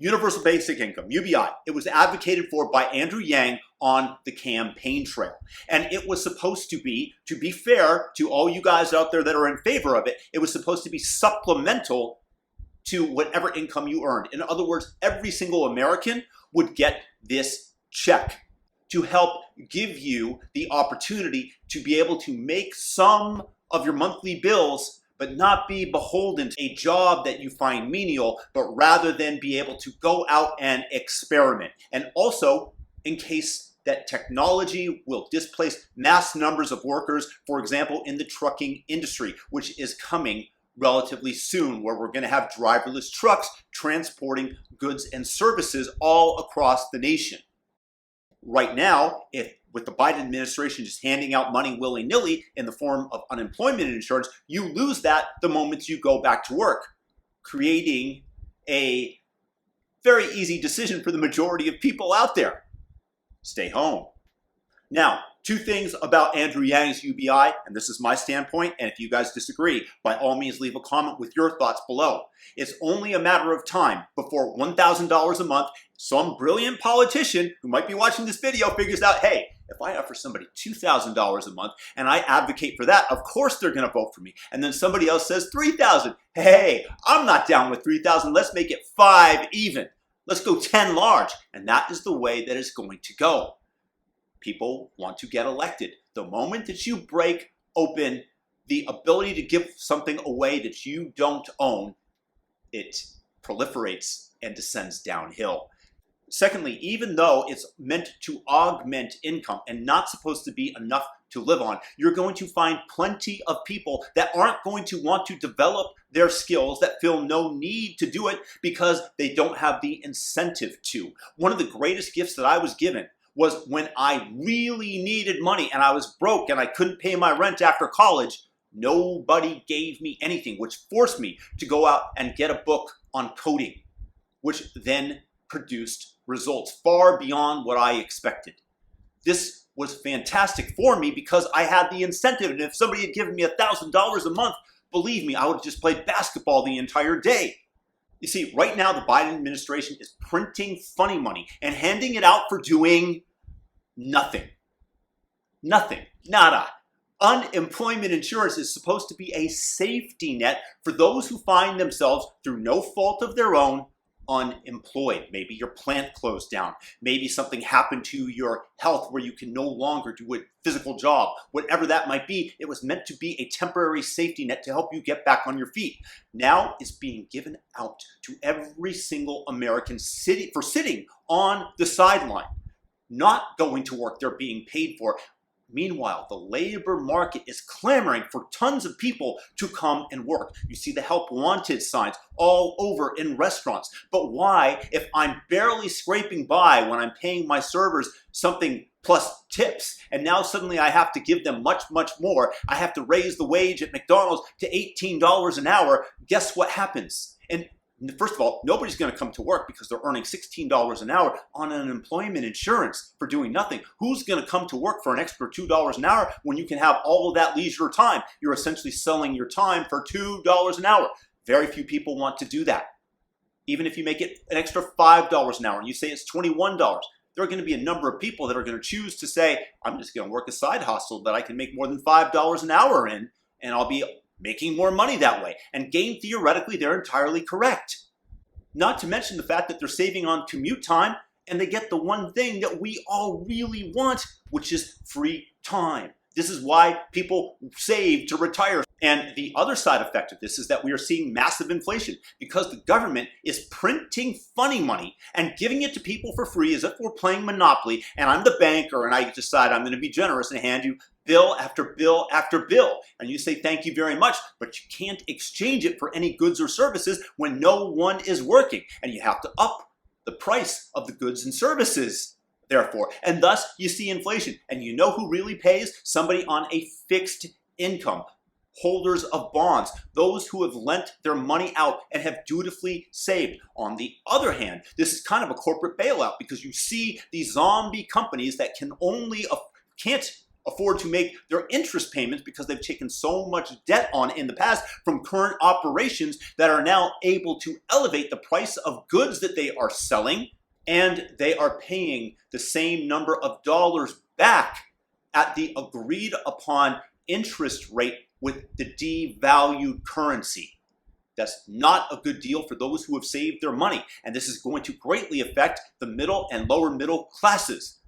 Universal Basic Income, UBI. It was advocated for by Andrew Yang on the campaign trail. And it was supposed to be fair to all you guys out there that are in favor of it, it was supposed to be supplemental to whatever income you earned. In other words, every single American would get this check to help give you the opportunity to be able to make some of your monthly bills, but not be beholden to a job that you find menial, but rather than be able to go out and experiment. And also, in case that technology will displace mass numbers of workers, for example, in the trucking industry, which is coming relatively soon, where we're going to have driverless trucks transporting goods and services all across the nation. Right now, with the Biden administration just handing out money willy-nilly in the form of unemployment insurance, you lose that the moment you go back to work, creating a very easy decision for the majority of people out there. Stay home. Now, two things about Andrew Yang's UBI, and this is my standpoint, and if you guys disagree, by all means leave a comment with your thoughts below. It's only a matter of time before $1,000 a month, some brilliant politician who might be watching this video figures out, hey, if I offer somebody $2,000 a month and I advocate for that, of course they're going to vote for me. And then somebody else says $3,000. Hey, I'm not down with $3,000. Let's make it 5 even. Let's go 10 large. And that is the way that it's going to go. People want to get elected. The moment that you break open the ability to give something away that you don't own, it proliferates and descends downhill. Secondly, even though it's meant to augment income and not supposed to be enough to live on, you're going to find plenty of people that aren't going to want to develop their skills, that feel no need to do it because they don't have the incentive to. One of the greatest gifts that I was given was when I really needed money and I was broke and I couldn't pay my rent after college. Nobody gave me anything, which forced me to go out and get a book on coding, which then produced results far beyond what I expected. This was fantastic for me because I had the incentive, and if somebody had given me $1,000 a month, believe me, I would have just played basketball the entire day. You see, right now the Biden administration is printing funny money and handing it out for doing nothing. Nothing. Nada. Unemployment insurance is supposed to be a safety net for those who find themselves, through no fault of their own, unemployed. Maybe your plant closed down. Maybe something happened to your health where you can no longer do a physical job. Whatever that might be, it was meant to be a temporary safety net to help you get back on your feet. Now it's being given out to every single American for sitting on the sideline, not going to work they're being paid for. Meanwhile, the labor market is clamoring for tons of people to come and work. You see the help wanted signs all over in restaurants. But why, if I'm barely scraping by when I'm paying my servers something plus tips, and now suddenly I have to give them much, much more, I have to raise the wage at McDonald's to $18 an hour, guess what happens? And first of all, nobody's going to come to work because they're earning $16 an hour on unemployment insurance for doing nothing. Who's going to come to work for an extra $2 an hour when you can have all of that leisure time? You're essentially selling your time for $2 an hour. Very few people want to do that. Even if you make it an extra $5 an hour and you say it's $21, there are going to be a number of people that are going to choose to say, I'm just going to work a side hustle that I can make more than $5 an hour in, and I'll be making more money that way. And game theoretically, they're entirely correct. Not to mention the fact that they're saving on commute time and they get the one thing that we all really want, which is free time. This is why people save to retire. And the other side effect of this is that we are seeing massive inflation because the government is printing funny money and giving it to people for free as if we're playing Monopoly and I'm the banker and I decide I'm going to be generous and hand you bill after bill after bill. And you say thank you very much, but you can't exchange it for any goods or services when no one is working. And you have to up the price of the goods and services, therefore. And thus you see inflation. And you know who really pays? Somebody on a fixed income. Holders of bonds, those who have lent their money out and have dutifully saved. On the other hand, this is kind of a corporate bailout because you see these zombie companies that can't afford to make their interest payments because they've taken so much debt on in the past from current operations that are now able to elevate the price of goods that they are selling, and they are paying the same number of dollars back at the agreed upon interest rate with the devalued currency. That's not a good deal for those who have saved their money, and this is going to greatly affect the middle and lower middle classes.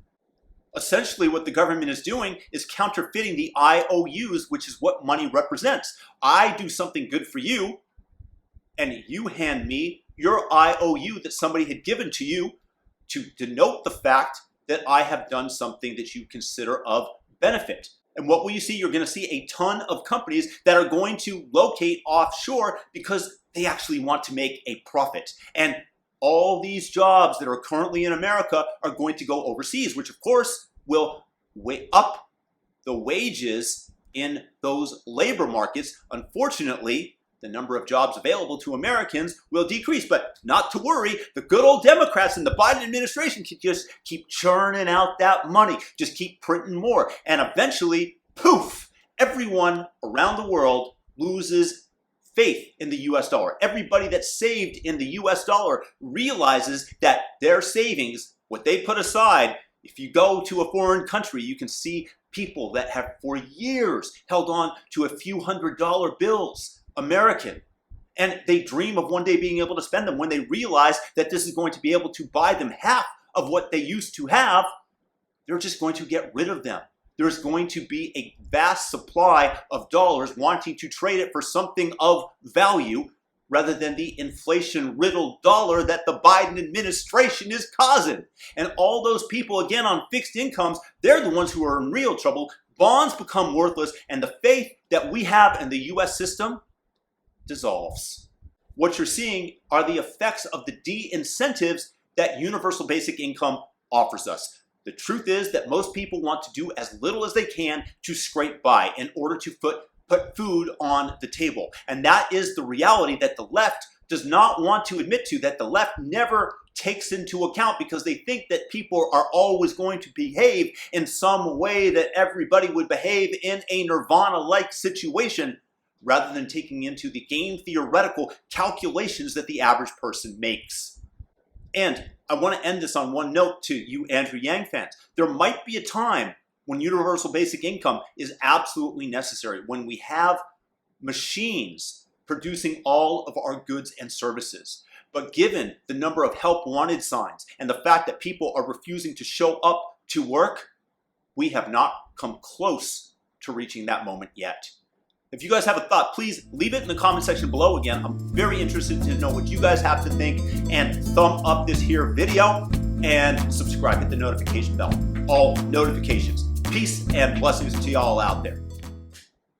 Essentially, what the government is doing is counterfeiting the IOUs, which is what money represents. I do something good for you, and you hand me your IOU that somebody had given to you to denote the fact that I have done something that you consider of benefit. And what will you see? You're going to see a ton of companies that are going to locate offshore because they actually want to make a profit. And all these jobs that are currently in America are going to go overseas, which of course will weigh up the wages in those labor markets. Unfortunately, the number of jobs available to Americans will decrease, but not to worry. The good old Democrats and the Biden administration can just keep churning out that money, just keep printing more. And eventually, poof, everyone around the world loses faith in the US dollar. Everybody that's saved in the US dollar realizes that their savings, what they put aside, if you go to a foreign country, you can see people that have for years held on to a few $100 bills, American, and they dream of one day being able to spend them. When they realize that this is going to be able to buy them half of what they used to have, they're just going to get rid of them. There's going to be a vast supply of dollars wanting to trade it for something of value rather than the inflation-riddled dollar that the Biden administration is causing. And all those people, again, on fixed incomes, they're the ones who are in real trouble. Bonds become worthless, and the faith that we have in the U.S. system dissolves. What you're seeing are the effects of the de-incentives that universal basic income offers us. The truth is that most people want to do as little as they can to scrape by in order to put food on the table. And that is the reality that the left does not want to admit to, that the left never takes into account, because they think that people are always going to behave in some way that everybody would behave in a nirvana-like situation, rather than taking into the game theoretical calculations that the average person makes. And I want to end this on one note to you Andrew Yang fans. There might be a time when universal basic income is absolutely necessary, when we have machines producing all of our goods and services. But given the number of help wanted signs and the fact that people are refusing to show up to work, we have not come close to reaching that moment yet. If you guys have a thought, please leave it in the comment section below. Again, I'm very interested to know what you guys have to think, and thumb up this here video and subscribe, hit the notification bell, all notifications. Peace and blessings to y'all out there.